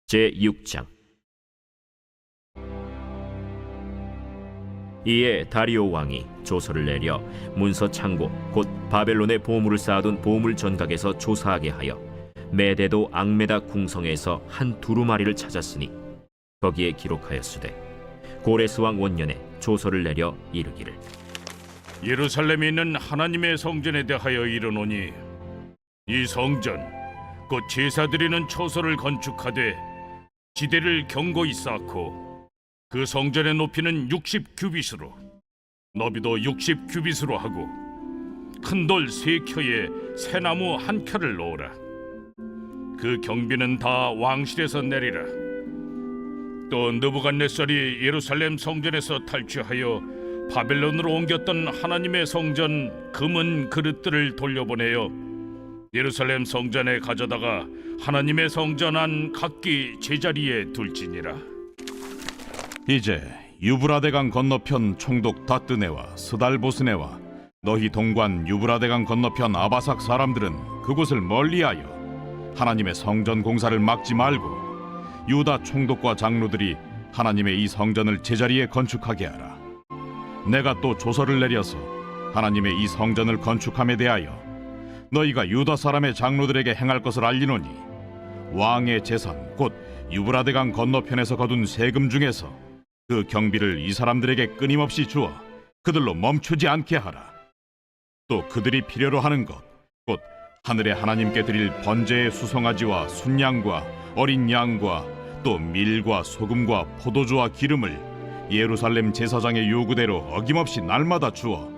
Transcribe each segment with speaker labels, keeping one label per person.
Speaker 1: 제6장. 이에 다리오 왕이 조서를 내려 문서 창고 곧 바벨론에 보물을 쌓아둔 보물 전각에서 조사하게 하여 메데도 앙메다 궁성에서 한 두루마리를 찾았으니 거기에 기록하였으되 고레스 왕 원년에 조서를 내려 이르기를
Speaker 2: 예루살렘에 있는 하나님의 성전에 대하여 이르노니 이 성전 곧 제사드리는 처소를 건축하되 지대를 견고히 쌓고 그 성전의 높이는 60규빗으로 너비도 60규빗으로 하고 큰 돌 3켜에 새나무 1켜를 놓으라. 그 경비는 다 왕실에서 내리라. 또 느부갓네살이 예루살렘 성전에서 탈취하여 바벨론으로 옮겼던 하나님의 성전 금은 그릇들을 돌려보내어 예루살렘 성전에 가져다가 하나님의 성전 안 각기 제자리에 둘지니라.
Speaker 3: 이제 유브라데강 건너편 총독 다뜨네와 스달보스네와 너희 동관 유브라데강 건너편 아바삭 사람들은 그곳을 멀리하여 하나님의 성전 공사를 막지 말고 유다 총독과 장로들이 하나님의 이 성전을 제자리에 건축하게 하라. 내가 또 조서를 내려서 하나님의 이 성전을 건축함에 대하여 너희가 유다 사람의 장로들에게 행할 것을 알리노니 왕의 재산 곧 유브라데강 건너편에서 거둔 세금 중에서 그 경비를 이 사람들에게 끊임없이 주어 그들로 멈추지 않게 하라. 또 그들이 필요로 하는 것 곧 하늘의 하나님께 드릴 번제의 수송아지와 순양과 어린 양과 또 밀과 소금과 포도주와 기름을 예루살렘 제사장의 요구대로 어김없이 날마다 주어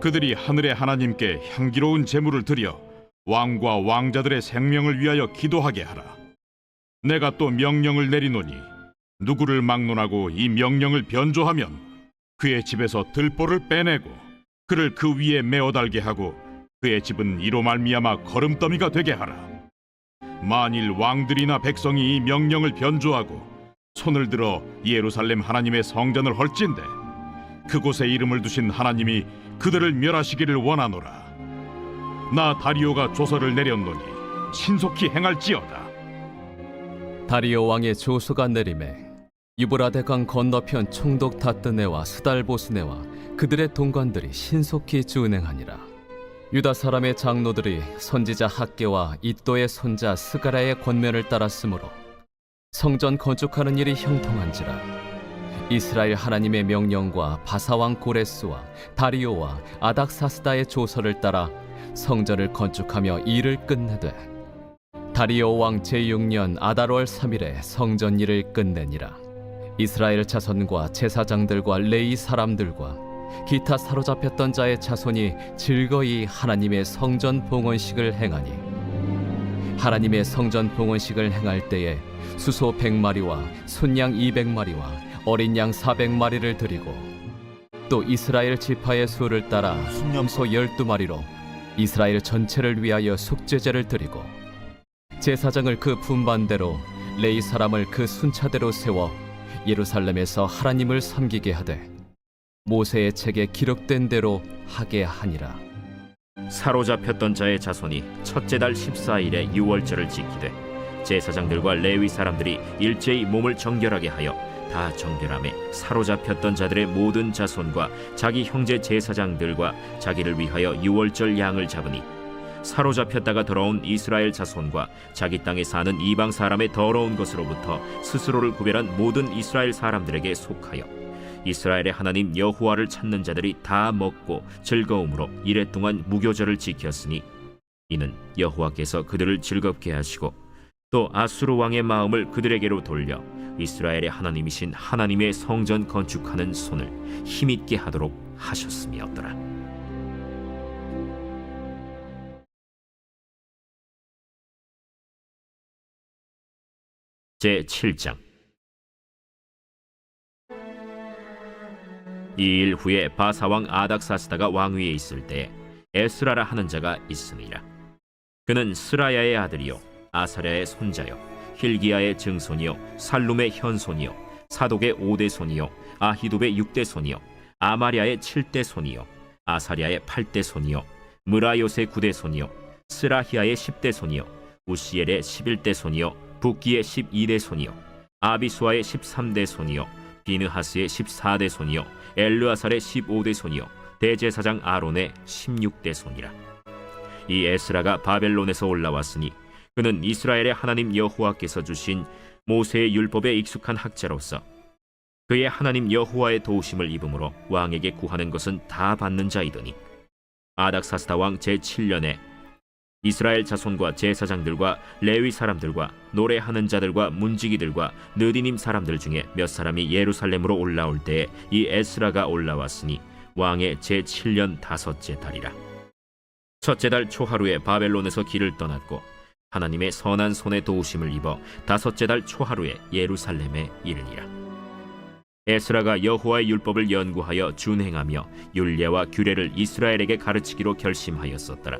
Speaker 3: 그들이 하늘의 하나님께 향기로운 제물을 드려 왕과 왕자들의 생명을 위하여 기도하게 하라. 내가 또 명령을 내리노니 누구를 막론하고 이 명령을 변조하면 그의 집에서 들보를 빼내고 그를 그 위에 메어 달게 하고 그의 집은 이로 말미암아 거름더미가 되게 하라. 만일 왕들이나 백성이 이 명령을 변조하고 손을 들어 예루살렘 하나님의 성전을 헐진대 그곳에 이름을 두신 하나님이 그들을 멸하시기를 원하노라. 나 다리오가 조서를 내렸노니 신속히 행할지어다.
Speaker 4: 다리오 왕의 조서가 내림에 유브라데강 건너편 총독 다뜨네와 스달보스네와 그들의 동관들이 신속히 준행하니라. 유다 사람의 장로들이 선지자 학개와 이도의 손자 스가랴의 권면을 따랐으므로 성전 건축하는 일이 형통한지라. 이스라엘 하나님의 명령과 바사왕 고레스와 다리오와 아닥사스다의 조서를 따라 성전을 건축하며 일을 끝내되 다리오 왕 제6년 아달월 3일에 성전 일을 끝내니라. 이스라엘 자손과 제사장들과 레위 사람들과 기타 사로잡혔던 자의 자손이 즐거이 하나님의 성전 봉헌식을 행하니 하나님의 성전 봉헌식을 행할 때에 수소 100마리와 순양 200마리와 어린 양 400마리를 드리고 또 이스라엘 지파의 수를 따라 순염소 12마리로 이스라엘 전체를 위하여 속죄제를 드리고 제사장을 그 분반대로 레위 사람을 그 순차대로 세워 예루살렘에서 하나님을 섬기게 하되 모세의 책에 기록된 대로 하게 하니라.
Speaker 1: 사로잡혔던 자의 자손이 첫째 달 14일에 유월절을 지키되 제사장들과 레위 사람들이 일제히 몸을 정결하게 하여 다 정결함에 사로잡혔던 자들의 모든 자손과 자기 형제 제사장들과 자기를 위하여 유월절 양을 잡으니 사로잡혔다가 돌아온 이스라엘 자손과 자기 땅에 사는 이방 사람의 더러운 것으로부터 스스로를 구별한 모든 이스라엘 사람들에게 속하여 이스라엘의 하나님 여호와를 찾는 자들이 다 먹고 즐거움으로 이레 동안 무교절을 지켰으니 이는 여호와께서 그들을 즐겁게 하시고 또 아수르 왕의 마음을 그들에게로 돌려 이스라엘의 하나님이신 하나님의 성전 건축하는 손을 힘있게 하도록 하셨음이었더라. 제7장. 이 일 후에 바사왕 아닥사스다가 왕위에 있을 때에 에스라라 하는 자가 있으니라. 그는 스라야의 아들이요 아사랴의 손자요 힐기야의 증손이요 살룸의 현손이요 사독의 5대 손이요 아히둡의 6대 손이요 아마랴의 7대 손이요 아사랴의 8대 손이요 무라요의 9대 손이요 스라히야의 10대 손이요 우시엘의 11대 손이요 붓기의 12대 손이요 아비수아의 13대 손이요 비느하스의 14대 손이요 엘르아살의 15대 손이요 대제사장 아론의 16대 손이라. 이 에스라가 바벨론에서 올라왔으니 그는 이스라엘의 하나님 여호와께서 주신 모세의 율법에 익숙한 학자로서 그의 하나님 여호와의 도우심을 입음으로 왕에게 구하는 것은 다 받는 자이더니, 아닥사스다 왕 제7년에 이스라엘 자손과 제사장들과 레위 사람들과 노래하는 자들과 문지기들과 느디님 사람들 중에 몇 사람이 예루살렘으로 올라올 때에 이 에스라가 올라왔으니 왕의 제7년 5째 달이라. 첫째 달 초하루에 바벨론에서 길을 떠났고 하나님의 선한 손에 도우심을 입어 5째 달 초하루에 예루살렘에 이르니라. 에스라가 여호와의 율법을 연구하여 준행하며 율례와 규례를 이스라엘에게 가르치기로 결심하였었더라.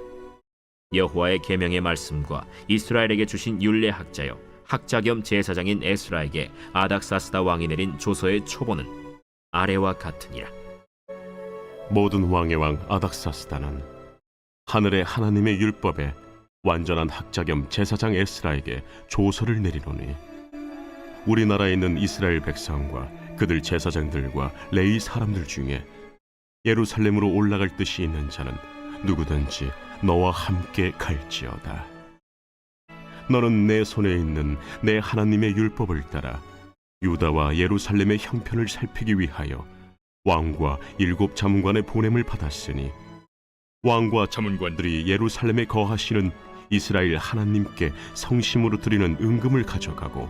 Speaker 1: 여호와의 계명의 말씀과 이스라엘에게 주신 율례 학자요 학자 겸 제사장인 에스라에게 아닥사스다 왕이 내린 조서의 초본은 아래와 같으니라.
Speaker 5: 모든 왕의 왕 아닥사스다는 하늘의 하나님의 율법에 완전한 학자 겸 제사장 에스라에게 조서를 내리노니, 우리나라에 있는 이스라엘 백성과 그들 제사장들과 레위 사람들 중에 예루살렘으로 올라갈 뜻이 있는 자는 누구든지 너와 함께 갈지어다. 너는 내 손에 있는 내 하나님의 율법을 따라 유다와 예루살렘의 형편을 살피기 위하여 왕과 7 자문관의 보냄을 받았으니, 왕과 자문관들이 예루살렘에 거하시는 이스라엘 하나님께 성심으로 드리는 은금을 가져가고,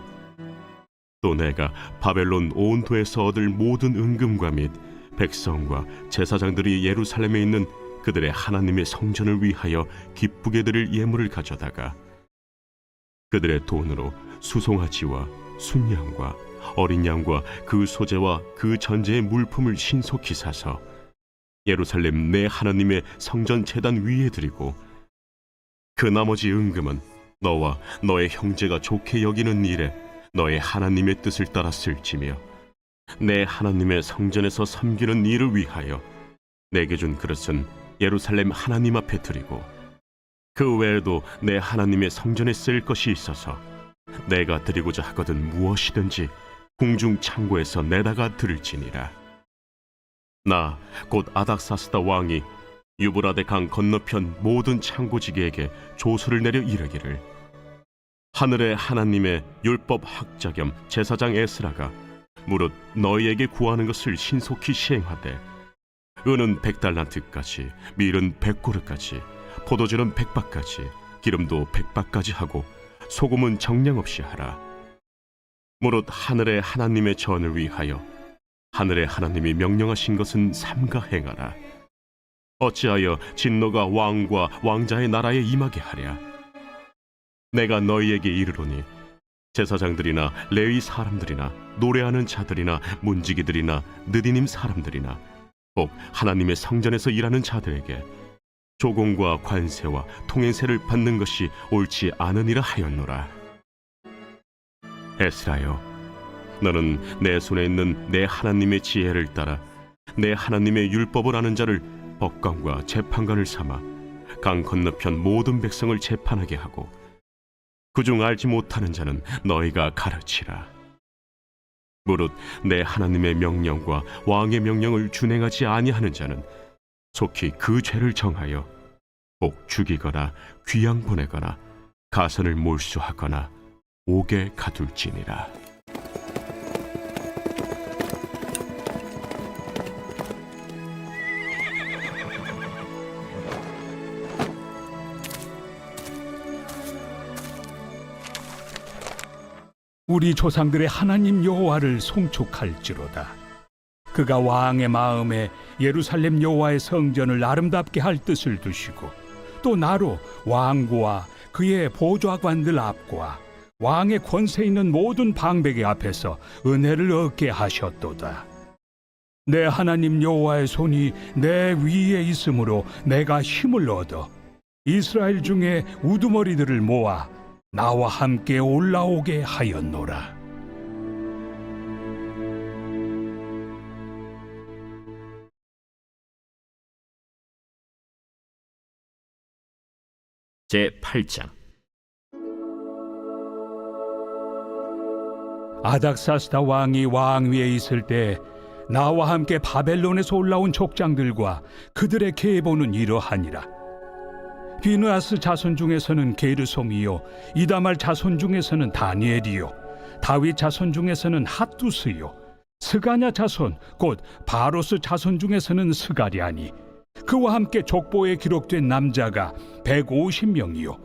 Speaker 5: 또 내가 바벨론 온도에서 얻을 모든 은금과 및 백성과 제사장들이 예루살렘에 있는 그들의 하나님의 성전을 위하여 기쁘게 드릴 예물을 가져다가 그들의 돈으로 수송아지와 순양과 어린 양과 그 소재와 그 전제의 물품을 신속히 사서 예루살렘 내 하나님의 성전 제단 위에 드리고, 그 나머지 은금은 너와 너의 형제가 좋게 여기는 일에 너의 하나님의 뜻을 따라 쓸지며, 내 하나님의 성전에서 섬기는 일을 위하여 내게 준 그릇은 예루살렘 하나님 앞에 드리고, 그 외에도 내 하나님의 성전에 쓸 것이 있어서 내가 드리고자 하거든 무엇이든지 궁중 창고에서 내다가 드릴지니라. 나 곧 아닥사스다 왕이 유브라데 강 건너편 모든 창고지기에게 조서를 내려 이르기를, 하늘의 하나님의 율법 학자 겸 제사장 에스라가 무릇 너희에게 구하는 것을 신속히 시행하되, 은은 100달란트까지, 밀은 100고르까지, 포도주는 100바까지, 기름도 100바까지 하고 소금은 정량 없이 하라. 무릇 하늘의 하나님의 전을 위하여 하늘의 하나님이 명령하신 것은 삼가 행하라. 어찌하여 진노가 왕과 왕자의 나라에 임하게 하랴. 내가 너희에게 이르노니, 제사장들이나 레위 사람들이나 노래하는 자들이나 문지기들이나 느디님 사람들이나 꼭 하나님의 성전에서 일하는 자들에게 조공과 관세와 통행세를 받는 것이 옳지 않으니라 하였노라. 에스라여, 너는 내 손에 있는 내 하나님의 지혜를 따라 내 하나님의 율법을 아는 자를 법관과 재판관을 삼아 강 건너편 모든 백성을 재판하게 하고, 그중 알지 못하는 자는 너희가 가르치라. 무릇 내 하나님의 명령과 왕의 명령을 준행하지 아니하는 자는 속히 그 죄를 정하여 꼭 죽이거나 귀양 보내거나 가선을 몰수하거나 옥에 가둘지니라.
Speaker 6: 우리 조상들의 하나님 여호와를 송축할지로다. 그가 왕의 마음에 예루살렘 여호와의 성전을 아름답게 할 뜻을 두시고, 또 나로 왕과 그의 보좌관들 앞과 왕의 권세 있는 모든 방백의 앞에서 은혜를 얻게 하셨도다. 내 하나님 여호와의 손이 내 위에 있으므로 내가 힘을 얻어 이스라엘 중에 우두머리들을 모아 나와 함께 올라오게 하였노라.
Speaker 1: 제8장.
Speaker 6: 아닥사스다 왕이 왕위에 있을 때 나와 함께 바벨론에서 올라온 족장들과 그들의 계보는 이러하니라. 비느하스 자손 중에서는 게르솜이요, 이다말 자손 중에서는 다니엘이요, 다윗 자손 중에서는 핫두스요, 스가냐 자손 곧 바로스 자손 중에서는 스가랴니, 그와 함께 족보에 기록된 남자가 150명이요,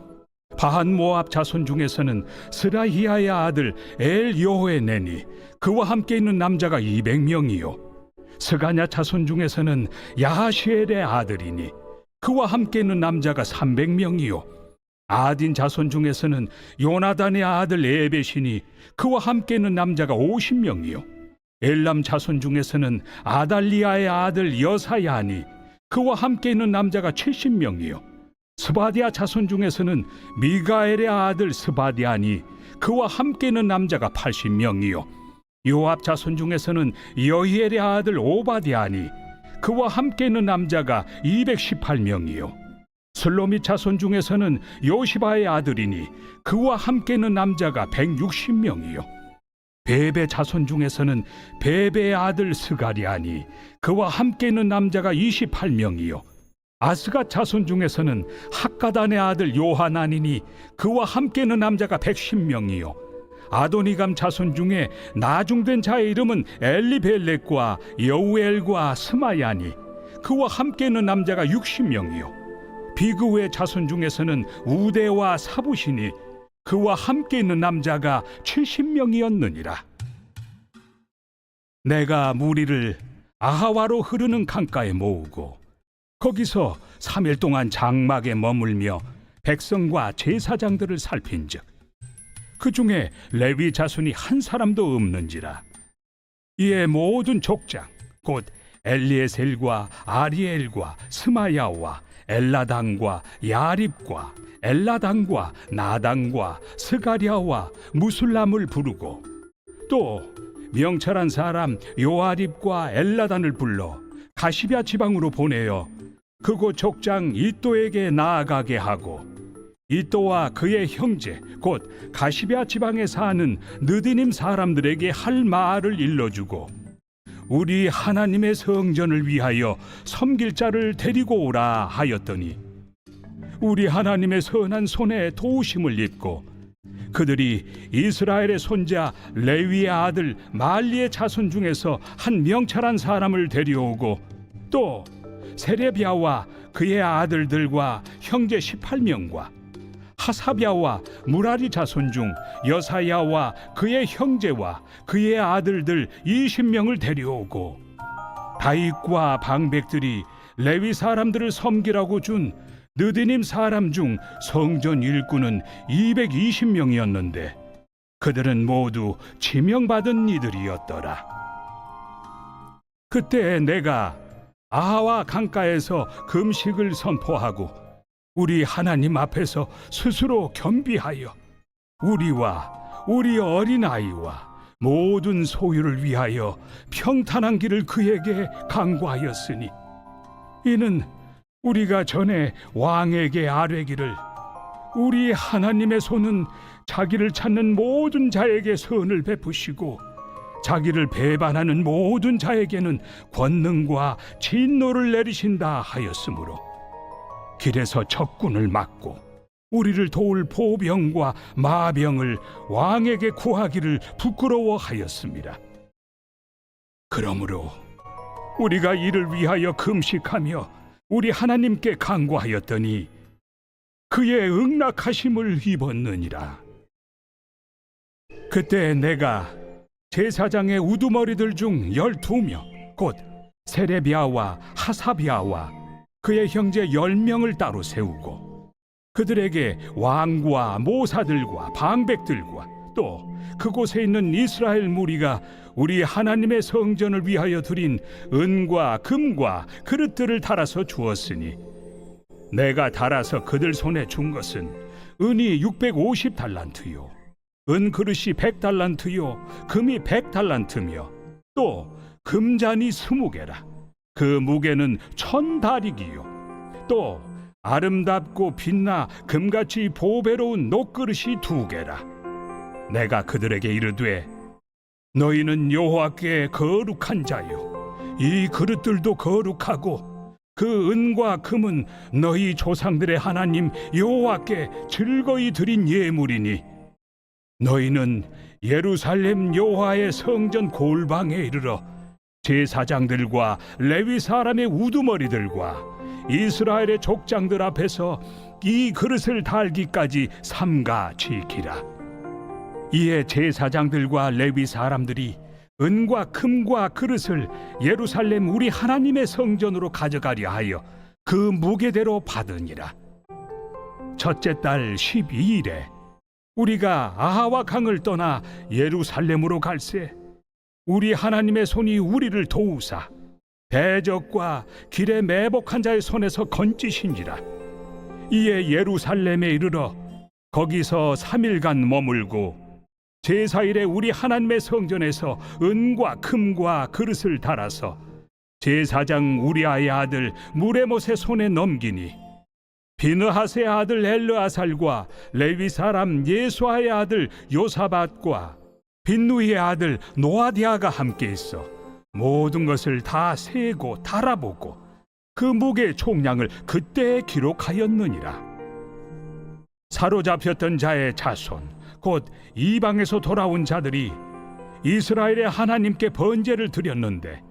Speaker 6: 바한 모압 자손 중에서는 스라히아의 아들 엘 여호에네니, 그와 함께 있는 남자가 200명이요, 스가냐 자손 중에서는 야하시엘의 아들이니 그와 함께 있는 남자가 300명이요, 아딘 자손 중에서는 요나단의 아들 에벳이니 그와 함께 있는 남자가 50명이요, 엘람 자손 중에서는 아달리아의 아들 여사야니 그와 함께 있는 남자가 70명이요, 스바디아 자손 중에서는 미가엘의 아들 스바디아니 그와 함께 있는 남자가 80명이요, 요압 자손 중에서는 여히엘의 아들 오바디아니 그와 함께 있는 남자가 218명이요, 슬로밋 자손 중에서는 요시바의 아들이니 그와 함께 있는 남자가 160명이요, 베베 자손 중에서는 베베의 아들 스가리아니 그와 함께 있는 남자가 28명이요, 아스가 자손 중에서는 학가단의 아들 요하나니니 그와 함께 있는 남자가 110명이요, 아도니감 자손 중에 나중된 자의 이름은 엘리벨렉과 여우엘과 스마야니 그와 함께 있는 남자가 60명이요, 비그의 자손 중에서는 우데와 사부시니 그와 함께 있는 남자가 70명이었느니라. 내가 무리를 아하와로 흐르는 강가에 모으고 거기서 3일 동안 장막에 머물며 백성과 제사장들을 살핀즉 그 중에 레위 자손이 한 사람도 없는지라. 이에 모든 족장 곧 엘리에셀과 아리엘과 스마야와 엘라당과 야립과 엘라당과 나당과 스가랴와 무술람을 부르고 또 명철한 사람 요아립과 엘라단을 불러 가시비아 지방으로 보내어 그곳 족장 이또에게 나아가게 하고 이또와 그의 형제 곧 가시비아 지방에 사는 느디님 사람들에게 할 말을 일러주고 우리 하나님의 성전을 위하여 섬길 자를 데리고 오라 하였더니 우리 하나님의 선한 손에 도우심을 입고 그들이 이스라엘의 손자 레위의 아들 말리의 자손 중에서 한 명철한 사람을 데려오고 또 세레비아와 그의 아들들과 형제 18명과 하사비아와 무라리 자손 중 여사야와 그의 형제와 그의 아들들 20명을 데려오고 다윗과 방백들이 레위 사람들을 섬기라고 준 느디님 사람 중 성전 일꾼은 220명이었는데 그들은 모두 지명받은 이들이었더라. 그때 내가 아하와 강가에서 금식을 선포하고 우리 하나님 앞에서 스스로 겸비하여 우리와 우리 어린아이와 모든 소유를 위하여 평탄한 길을 그에게 강구하였으니 이는 우리가 전에 왕에게 아뢰기를 우리 하나님의 손은 자기를 찾는 모든 자에게 선을 베푸시고 자기를 배반하는 모든 자에게는 권능과 진노를 내리신다 하였으므로 길에서 적군을 막고 우리를 도울 보병과 마병을 왕에게 구하기를 부끄러워하였습니다. 그러므로 우리가 이를 위하여 금식하며 우리 하나님께 간구하였더니 그의 응낙하심을 입었느니라. 그때 내가 제사장의 우두머리들 중 12명 곧 세레비아와 하사비아와 그의 형제 10명을 따로 세우고 그들에게 왕과 모사들과 방백들과 또 그곳에 있는 이스라엘 무리가 우리 하나님의 성전을 위하여 드린 은과 금과 그릇들을 달아서 주었으니 내가 달아서 그들 손에 준 것은 은이 650달란트요 은 그릇이 100달란트요 금이 100달란트며 또 금잔이 20개라. 그 무게는 1000다리기요 또 아름답고 빛나 금같이 보배로운 녹그릇이 2개라. 내가 그들에게 이르되 너희는 여호와께 거룩한 자요, 이 그릇들도 거룩하고 그 은과 금은 너희 조상들의 하나님 여호와께 즐거이 드린 예물이니 너희는 예루살렘 여호와의 성전 골방에 이르러 제사장들과 레위 사람의 우두머리들과 이스라엘의 족장들 앞에서 이 그릇을 달기까지 삼가 지키라. 이에 제사장들과 레위 사람들이 은과 금과 그릇을 예루살렘 우리 하나님의 성전으로 가져가려 하여 그 무게대로 받으니라. 첫째 달 12일에 우리가 아하와 강을 떠나 예루살렘으로 갈새 우리 하나님의 손이 우리를 도우사 대적과 길에 매복한 자의 손에서 건지신지라. 이에 예루살렘에 이르러 거기서 3일간 머물고 제사일에 우리 하나님의 성전에서 은과 금과 그릇을 달아서 제사장 우리아의 아들 무레못의 손에 넘기니 비느하스의 아들 엘르아살과 레위 사람 예수아의 아들 요사밧과 빈누이의 아들 노아디아가 함께 있어 모든 것을 다 세고 달아보고 그 무게 총량을 그때 기록하였느니라. 사로잡혔던 자의 자손 곧 이방에서 돌아온 자들이 이스라엘의 하나님께 번제를 드렸는데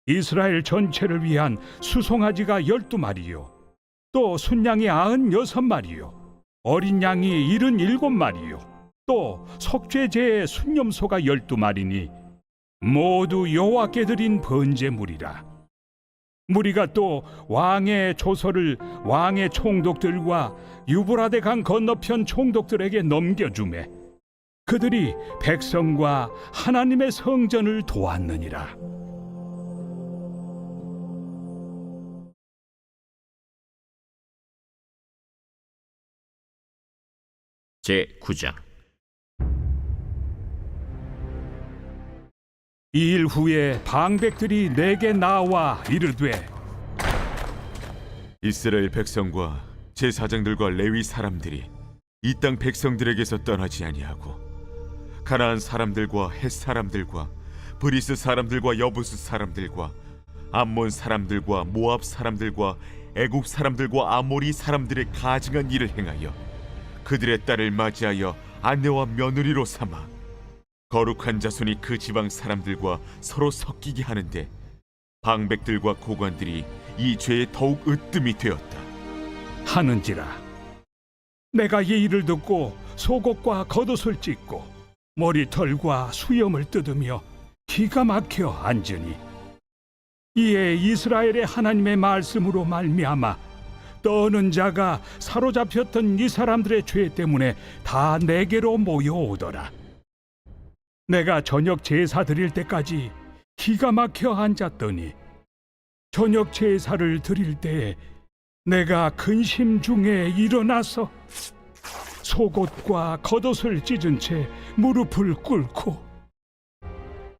Speaker 6: 이스라엘 전체를 위한 수송아지가 12마리요 또 순양이 96마리요 어린 양이 77마리요 또 속죄제의 순념소가 12마리니 모두 여호와께 드린 번제물이라. 무리가 또 왕의 조서를 왕의 총독들과 유브라데 강 건너편 총독들에게 넘겨주매 그들이 백성과 하나님의 성전을 도왔느니라.
Speaker 1: 제9장.
Speaker 6: 이 일 후에 방백들이 내게 나와 이르되
Speaker 7: 이스라엘 백성과 제사장들과 레위 사람들이 이 땅 백성들에게서 떠나지 아니하고 가나안 사람들과 헷 사람들과 브리스 사람들과 여부스 사람들과 암몬 사람들과 모압 사람들과 애굽 사람들과 아모리 사람들의 가증한 일을 행하여 그들의 딸을 맞이하여 아내와 며느리로 삼아 거룩한 자손이 그 지방 사람들과 서로 섞이게 하는데 방백들과 고관들이 이 죄에 더욱 으뜸이 되었다
Speaker 6: 하는지라. 내가 이 일을 듣고 속옷과 겉옷을 찢고 머리털과 수염을 뜯으며 기가 막혀 앉으니 이에 이스라엘의 하나님의 말씀으로 말미암아 떠는 자가 사로잡혔던 이 사람들의 죄 때문에 다 내게로 모여오더라. 내가 저녁 제사 드릴 때까지 기가 막혀 앉았더니 저녁 제사를 드릴 때에 내가 근심 중에 일어나서 속옷과 겉옷을 찢은 채 무릎을 꿇고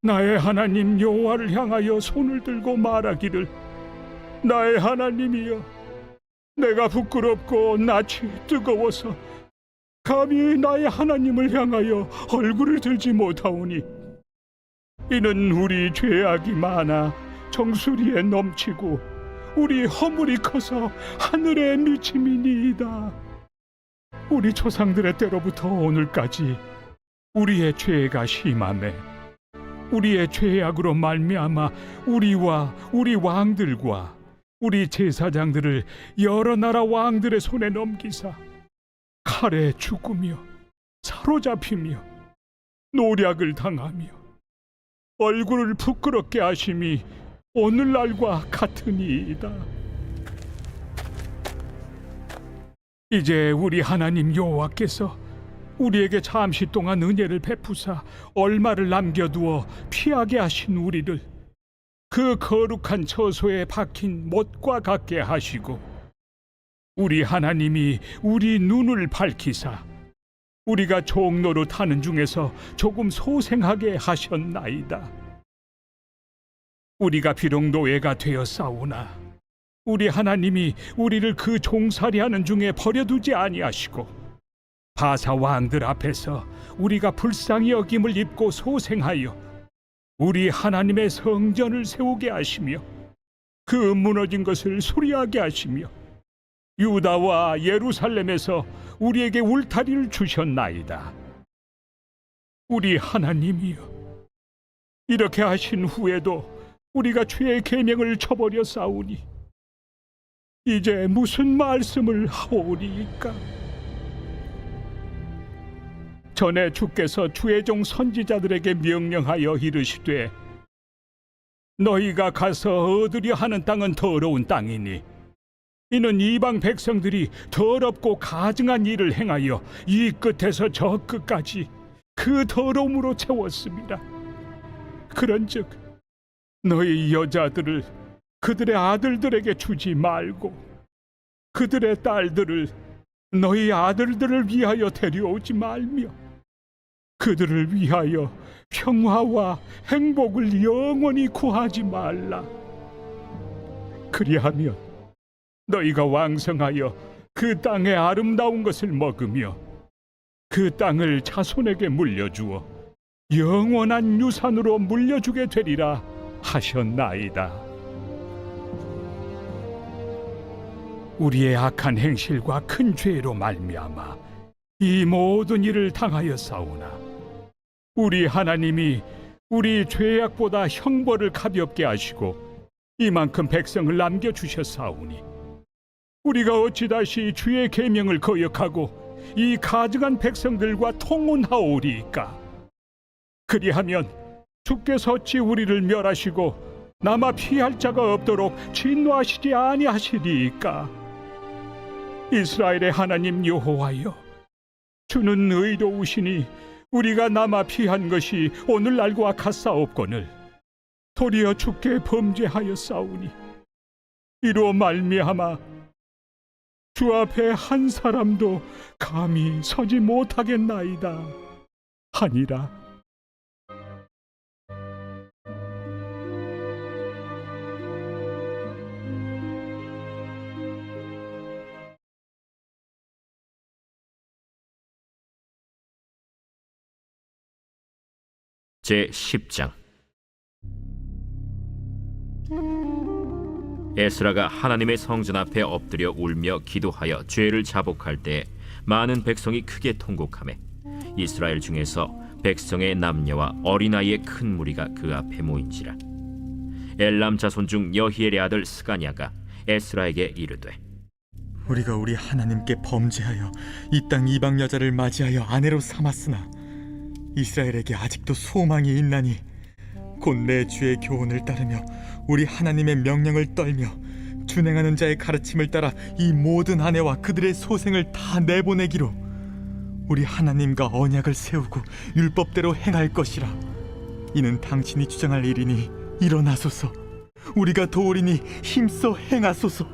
Speaker 6: 나의 하나님 여호와를 향하여 손을 들고 말하기를 나의 하나님이여 내가 부끄럽고 낯이 뜨거워서 감히 나의 하나님을 향하여 얼굴을 들지 못하오니 이는 우리 죄악이 많아 정수리에 넘치고 우리 허물이 커서 하늘에 미침이니이다. 우리 조상들의 때로부터 오늘까지 우리의 죄가 심하매 우리의 죄악으로 말미암아 우리와 우리 왕들과 우리 제사장들을 여러 나라 왕들의 손에 넘기사 칼에 죽으며 사로잡히며 노략을 당하며 얼굴을 부끄럽게 하심이 오늘날과 같으니이다. 이제 우리 하나님 여호와께서 우리에게 잠시 동안 은혜를 베푸사 얼마를 남겨두어 피하게 하신 우리를 그 거룩한 처소에 박힌 못과 같게 하시고 우리 하나님이 우리 눈을 밝히사 우리가 종로로 타는 중에서 조금 소생하게 하셨나이다. 우리가 비록 노예가 되었사오나 우리 하나님이 우리를 그 종살이하는 중에 버려두지 아니하시고 바사 왕들 앞에서 우리가 불쌍히 여김을 입고 소생하여 우리 하나님의 성전을 세우게 하시며 그 무너진 것을 수리하게 하시며 유다와 예루살렘에서 우리에게 울타리를 주셨나이다. 우리 하나님이여, 이렇게 하신 후에도 우리가 주의 계명을 저버려 싸우니 이제 무슨 말씀을 하오리이까? 전에 주께서 주의 종 선지자들에게 명령하여 이르시되 너희가 가서 얻으려 하는 땅은 더러운 땅이니 이는 이방 백성들이 더럽고 가증한 일을 행하여 이 끝에서 저 끝까지 그 더러움으로 채웠습니다. 그런즉 너희 여자들을 그들의 아들들에게 주지 말고 그들의 딸들을 너희 아들들을 위하여 데려오지 말며 그들을 위하여 평화와 행복을 영원히 구하지 말라. 그리하면 너희가 왕성하여 그 땅의 아름다운 것을 먹으며 그 땅을 자손에게 물려주어 영원한 유산으로 물려주게 되리라 하셨나이다. 우리의 악한 행실과 큰 죄로 말미암아 이 모든 일을 당하여 싸우나 우리 하나님이 우리 죄악보다 형벌을 가볍게 하시고 이만큼 백성을 남겨주셨사오니 우리가 어찌 다시 주의 계명을 거역하고 이 가증한 백성들과 통혼하오리이까? 그리하면 주께서 어찌 우리를 멸하시고 남아 피할 자가 없도록 진노하시지 아니하시리이까? 이스라엘의 하나님 여호와여, 주는 의로우시니 우리가 남아 피한 것이 오늘날과 같사옵거늘 도리어 주께 범죄하였사오니 이로 말미암아 주 앞에 한 사람도 감히 서지 못하겠나이다 하니라.
Speaker 1: 제10장. 에스라가 하나님의 성전 앞에 엎드려 울며 기도하여 죄를 자복할 때 많은 백성이 크게 통곡하매 이스라엘 중에서 백성의 남녀와 어린아이의 큰 무리가 그 앞에 모인지라. 엘람 자손 중 여히엘의 아들 스가냐가 에스라에게 이르되
Speaker 8: 우리가 우리 하나님께 범죄하여 이 땅 이방 여자를 맞이하여 아내로 삼았으나 이스라엘에게 아직도 소망이 있나니 곧 내 주의 교훈을 따르며 우리 하나님의 명령을 떨며 준행하는 자의 가르침을 따라 이 모든 아내와 그들의 소생을 다 내보내기로 우리 하나님과 언약을 세우고 율법대로 행할 것이라. 이는 당신이 주장할 일이니 일어나소서. 우리가 도우리니 힘써 행하소서.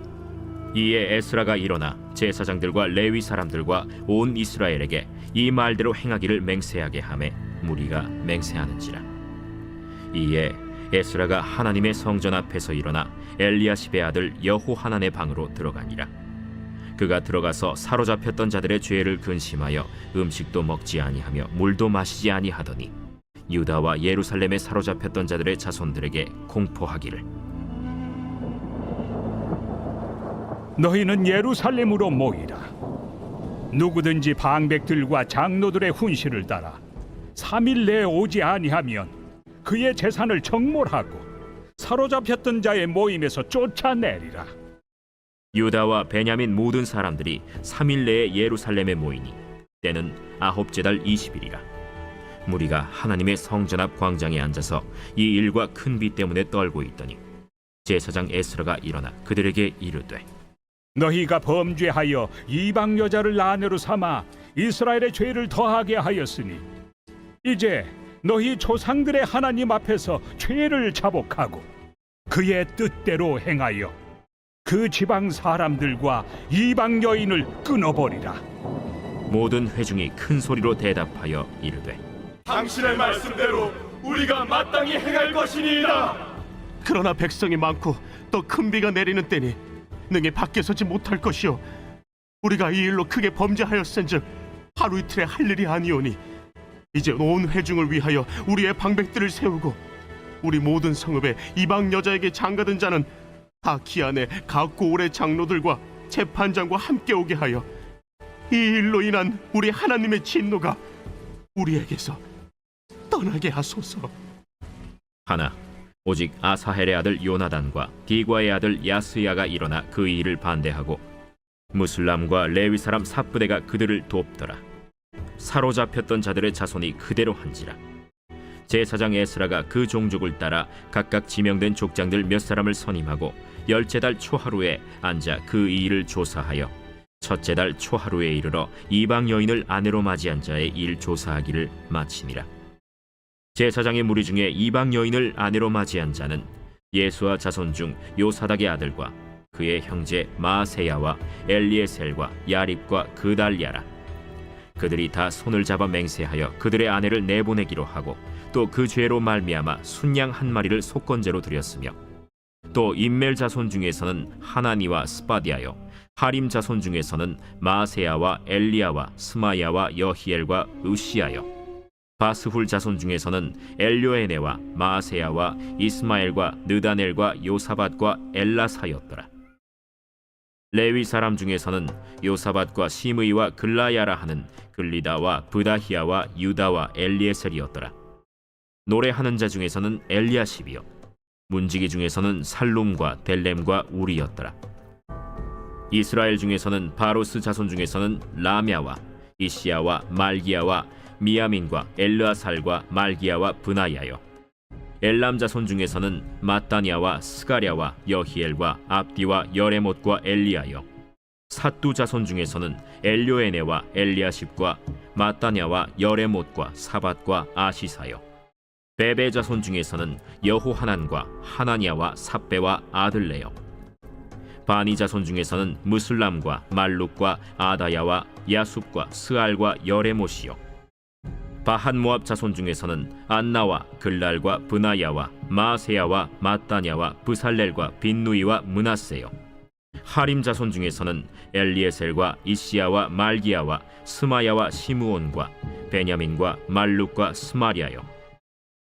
Speaker 1: 이에 에스라가 일어나 제사장들과 레위 사람들과 온 이스라엘에게 이 말대로 행하기를 맹세하게 하매 무리가 맹세하는지라. 이에 에스라가 하나님의 성전 앞에서 일어나 엘리야십의 아들 여호하난의 방으로 들어가니라. 그가 들어가서 사로잡혔던 자들의 죄를 근심하여 음식도 먹지 아니하며 물도 마시지 아니하더니 유다와 예루살렘에 사로잡혔던 자들의 자손들에게 공포하기를
Speaker 6: 너희는 예루살렘으로 모이라. 누구든지 방백들과 장로들의 훈시를 따라 3일 내에 오지 아니하면 그의 재산을 정몰하고 사로잡혔던 자의 모임에서 쫓아내리라.
Speaker 1: 유다와 베냐민 모든 사람들이 3일 내에 예루살렘에 모이니 때는 아홉째 달 20일이라. 무리가 하나님의 성전 앞 광장에 앉아서 이 일과 큰 비 때문에 떨고 있더니 제사장 에스라가 일어나 그들에게 이르되
Speaker 6: 너희가 범죄하여 이방 여자를 아내로 삼아 이스라엘의 죄를 더하게 하였으니 이제 너희 조상들의 하나님 앞에서 죄를 자복하고 그의 뜻대로 행하여 그 지방 사람들과 이방 여인을 끊어버리라.
Speaker 1: 모든 회중이 큰 소리로 대답하여 이르되
Speaker 9: 당신의 말씀대로 우리가 마땅히 행할 것이니이다.
Speaker 5: 그러나 백성이 많고 또 큰 비가 내리는 때니 능히 밖에 서지 못할 것이요 우리가 이 일로 크게 범죄하였은즉 하루 이틀에 할 일이 아니오니 이제 온 회중을 위하여 우리의 방백들을 세우고 우리 모든 성읍에 이방 여자에게 장가든 자는 다 기한에 각고 올의 장로들과 재판장과 함께 오게 하여 이 일로 인한 우리 하나님의 진노가 우리에게서 떠나게 하소서.
Speaker 1: 하나 오직 아사헬의 아들 요나단과 디과의 아들 야스야가 일어나 그 일을 반대하고 무슬람과 레위 사람 삽부대가 그들을 돕더라. 사로잡혔던 자들의 자손이 그대로 한지라. 제사장 에스라가 그 종족을 따라 각각 지명된 족장들 몇 사람을 선임하고 10째 달 초하루에 앉아 그 일을 조사하여 첫째 달 초하루에 이르러 이방 여인을 아내로 맞이한 자의 일 조사하기를 마치니라. 제사장의 무리 중에 이방 여인을 아내로 맞이한 자는 예수와 자손 중 요사닥의 아들과 그의 형제 마세야와 엘리에셀과 야립과 그달랴라. 그들이 다 손을 잡아 맹세하여 그들의 아내를 내보내기로 하고 또 그 죄로 말미암아 순양 한 마리를 속건제로 드렸으며 또 임멜 자손 중에서는 하나니와 스바디아요 하림 자손 중에서는 마세야와 엘리야와 스마야와 여히엘과 으시야요 바스훌 자손 중에서는 엘료에네와 마세야와 이스마엘과 느다넬과 요사밧과 엘라사였더라. 레위 사람 중에서는 요사밧과 시므이와 글라야라 하는 글리다와 브다히야와 유다와 엘리에셀이었더라. 노래하는 자 중에서는 엘리야십이요 문지기 중에서는 살룸과 델렘과 우리였더라. 이스라엘 중에서는 바로스 자손 중에서는 라мя와 이시야와 말기야와 미야민과 엘르아살과 말기야와 브나야요 엘람 자손 중에서는 마따냐와 스가랴와 여히엘과 압디와 여레못과 엘리야요 삿두 자손 중에서는 엘료에네와 엘리아십과 마따냐와 여레못과 사밧과 아시사요 베베 자손 중에서는 여호하난과 하나냐와 삽베와 아들레요 바니 자손 중에서는 무슬람과 말룩과 아다야와 야숲과 스알과 여레못이요 바한 모압 자손 중에서는 안나와 글랄과 브나야와 마세야와 마따냐와 브살렐과 빈누이와 므낫세요 하림 자손 중에서는 엘리에셀과 이시야와 말기야와 스마야와 시므온과 베냐민과 말룩과 스마리아요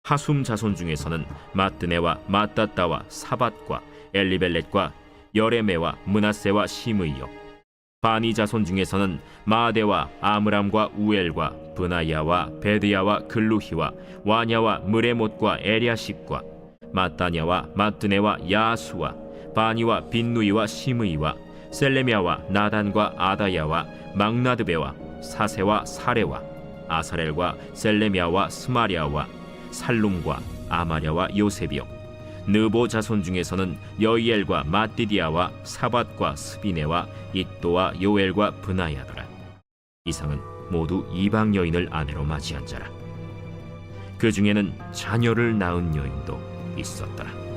Speaker 1: 하숨 자손 중에서는 마뜨네와 마따따와 사밧과 엘리벨렛과 여레메와 므낫세와 시므이요 바니 자손 중에서는 마데와 아므람과 우엘과 브나야와 베드야와 글루히와 와냐와 무레못과 에리아십과 마따냐와 마뜨네와 야수와 바니와 빈누이와 시므이와 셀레미아와 나단과 아다야와 막나드베와 사세와 사레와 아사렐과 셀레미아와 스마리아와 살룸과 아마랴와 요셉이요 느보 자손 중에서는 여이엘과 마띠디아와 사밧과 스비네와 잇도와 요엘과 브나야더라. 이상은 모두 이방 여인을 아내로 맞이한 자라. 그 중에는 자녀를 낳은 여인도 있었더라.